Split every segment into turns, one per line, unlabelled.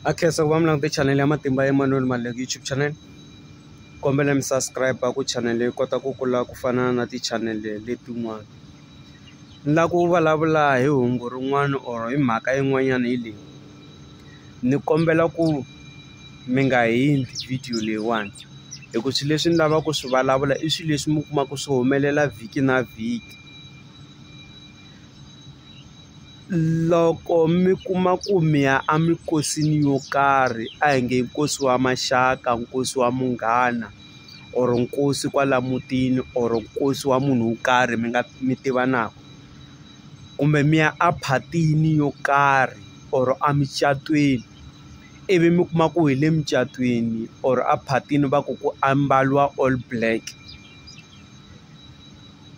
Akhensa ku va mi languta channel ya Matimba Emmanuel Maluleke YouTube channel. Kombela mi subscribe ku channel yi kota ku kula ku fana na ti-channel letin'wana. Ni lava ku vulavula hi hungu rin'wana or hi mhaka yin'wanyana hi leyi. Ni kombela ku mi nga hindzi video leyiwani. Hikuva swilo leswi ni lavaka ku swi vulavula i swilo leswi mi kumaka swi humelela vhiki na vhiki. Loko mi kuma ku mi ya amikosini yo karhi a hi nge nkosi wa maxaka, nkosi wa munghana or nkosi kwala mutini or nkosi wa munhu wo karhi mi tivanaka, kumbe mi ya a phatini yo karhi or emucatweni ivi mi kuma ku hi le mucatweni or a phatini va ku ambaliwa all black.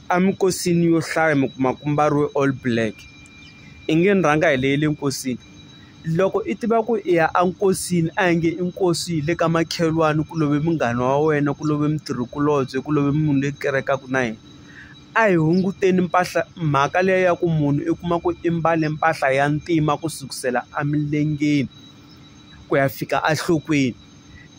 Amikosini yo hlaya mi kuma ku mbariwe all black. I nge ni rhanga hi le nkosini. Loko i tiva ku i ya enkosini a hi nge i nkosi le ka makhelwani ku love munghana wa wena, ku love mutirhikulobye, ku love munhu leyi kerekaka na yena. A hi hunguteni mpahla, mhaka leyi ya ku munhu i kuma ku i mbale mpahla ya ntima ku sukusela emilengeni ku ya fika enhlokweni.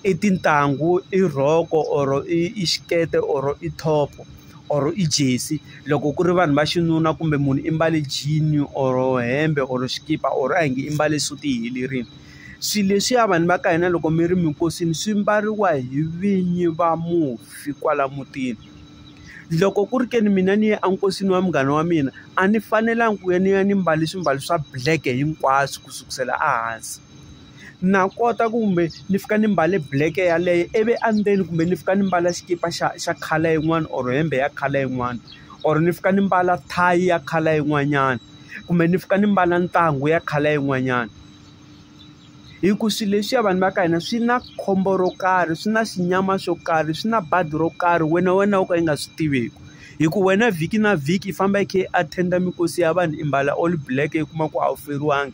I tintangu, i rhoko or i xikete or i thopo or i jesi. Loko ku ri vanhu va xinuna kumbe munhu i mbale jean or hembe or xikipa or a hi nge i mbale suti yi helerile. Swilo leswiya vanhu va ka hina loko mi ri minkosini swi mbariwa hi vinyi va mufi kwala mutini. Loko ku ri ke ni mina ni ye enkosini wa munghana wa mina a ni fanelangi ku ya ni ya ni mbale swimbalo swa black hinkwaswo ku sukusela ehansi. Na kota kumbe ni fika ni mbale black yaleyo ivi endzeni kumbe ni fika ni mbala xikipa xa color yin'wana or hembe ya color yin'wana or ni fika ni mbala thayi ya color yin'wanyana kumbe ni fika ni mbala ntangu ya color yin'wanyana. Hikuva swilo leswiya vanhu va ka hina swi na khombo ro karhi, swi na xinyama xo karhi, swi na badi ro karhi wena wo ka yi nga swi tiveki. Hikuva wena vhiki na vhiki i famba i kha i attend mikosi ya vanhu i mbala all black i kuma ku a wu feriwangi.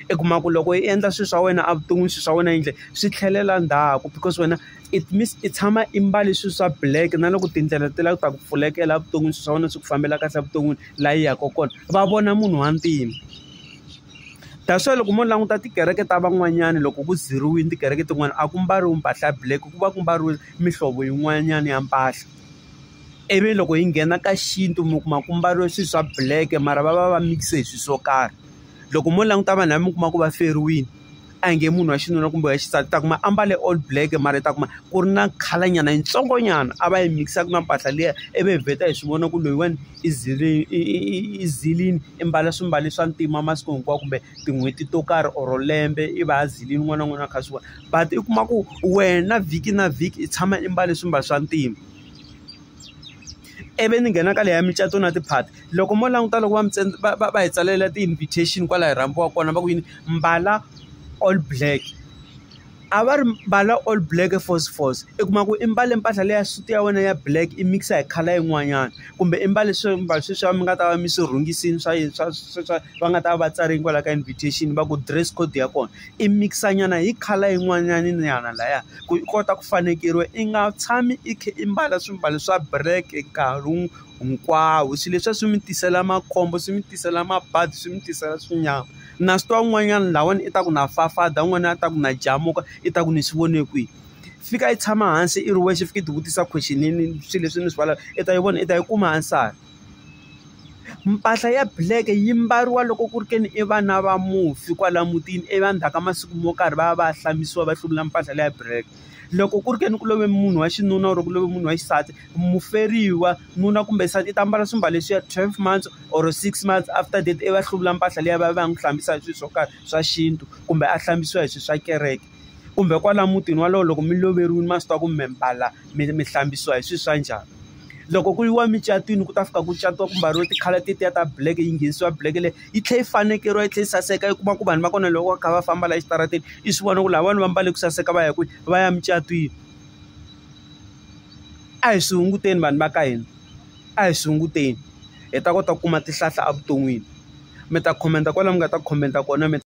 I kuma ku loko i endla swilo swa wena evuton'wini swilo swa wena hi ndlela swi tlhelela ndzhaku because wena it means i tshama i mbale swilo swa black na loko tindlela ti lava ku ta ku pfulekela evuton'wini swilo swa wena swi ku fambela kahle evuton'wini laha yi yaka kona va vona munhu wa ntima. That's why loko mo languta tikereke ta van'wanyana loko ku ziriwile tikereke tin'wana a ku mbariwi mpahla ya black, ku va ku mbariwe mihlovo yin'wanyana ya mpahla. Ivi loko hi nghena ka xintu mi kuma ku mbariwe swilo swa black mara va mixe hi swilo swo karhi. Loko mo languta vanhu lava mi kuma ku va feriwile a hi nge munhu wa xinuna kumbe wa xisati ta kuma ambale all black mara ta kuma ku ri na khalanyana yintsongonyana a va yi mixaka na mpahla liya ivi hi vheta hi swi vona ku loyiwani i zilini i mbala swimbalo swa ntima masiku hinkwawo kumbe tin'hweti to karhi or lembe i va a zilini n'wana na n'wana a kha swi vona. But i kuma ku wena vhiki na vhiki i tshama i mbale swimbalo swa ntima. Ivi ni nghena ka leya micato na tiphati loko mo languta loko va hi tsalela ti-invitation kwala hi rambiwa kona va ku yini mbala all black. A va ri mbala all black force i kuma ku i mbale mpahla leya suti ya wena ya black i mixa hi color yin'wanyana kumbe i mbale swimbalo sweswiya mi nga ta va mi swi rhungisini swa va nga ta va tsarini kwala ka invitation va ku dress code ya kona i mixanyana hi color yin'wanyana laya ku i kota ku fanekeriwa i nga tshami i kha i mbala swimbalo swa black nkarhi hinkwawo. Swilo leswiya swi mi tisela makhombo, swi mi tisela mabadi, swi mi tisela swinyama. Na swi twa un'wanyana lawani i ta ku na fafada, un'wana a ta ku na jamuka i ta ku ni swi vone kwihi. Fika i tshama hansi i ri wexe fika i ti vutisa question swilo leswi ni swi vulavula i ta yi vona i ta yi kuma ansari. Mpahla ya black yi mbariwa loko ku ri ke ni i vana va mufi kwala mutini ivi endzhaku ka masiku mo karhi va ya va ya hlambisiwa va hluvula mpahla leya black. Loko ku ri ke ni ku love munhu wa xinuna or ku love munhu wa xisati muferiwa nuna kumbe nsati i ta mbala swimbalo leswiya 12 months or 6 months after that i va hluvula mpahla leyi va n'wi hlambisa hi swilo swo karhi swa xintu kumbe a hlambisiwa hi swilo swa kereke. Kumbe kwala mutini walowo loko mi loveriwile ma swi twa ku mi mbala mi hlambisiwa hi swilo swa njhani. Loko ku yiwa micatwini ku ta fika ku catiwa ku mbariwa tikhala tetiya ta black yi nghenisiwa black leyi yi tlhela yi fanekeriwa yi tlhela yi saseka i kuma ku vanhu va kona loko va kha va famba laha exitarateni i swi vona ku lava vanhu va mbale ku saseka va ya kwihi va ya mucatwini. A hi swi hunguteni vanhu va ka hina, a hi swi hunguteni hi ta kota ku kuma tihlahla evuton'wini. Mi ta khomenta kwala mi nga ta khomenta kona mi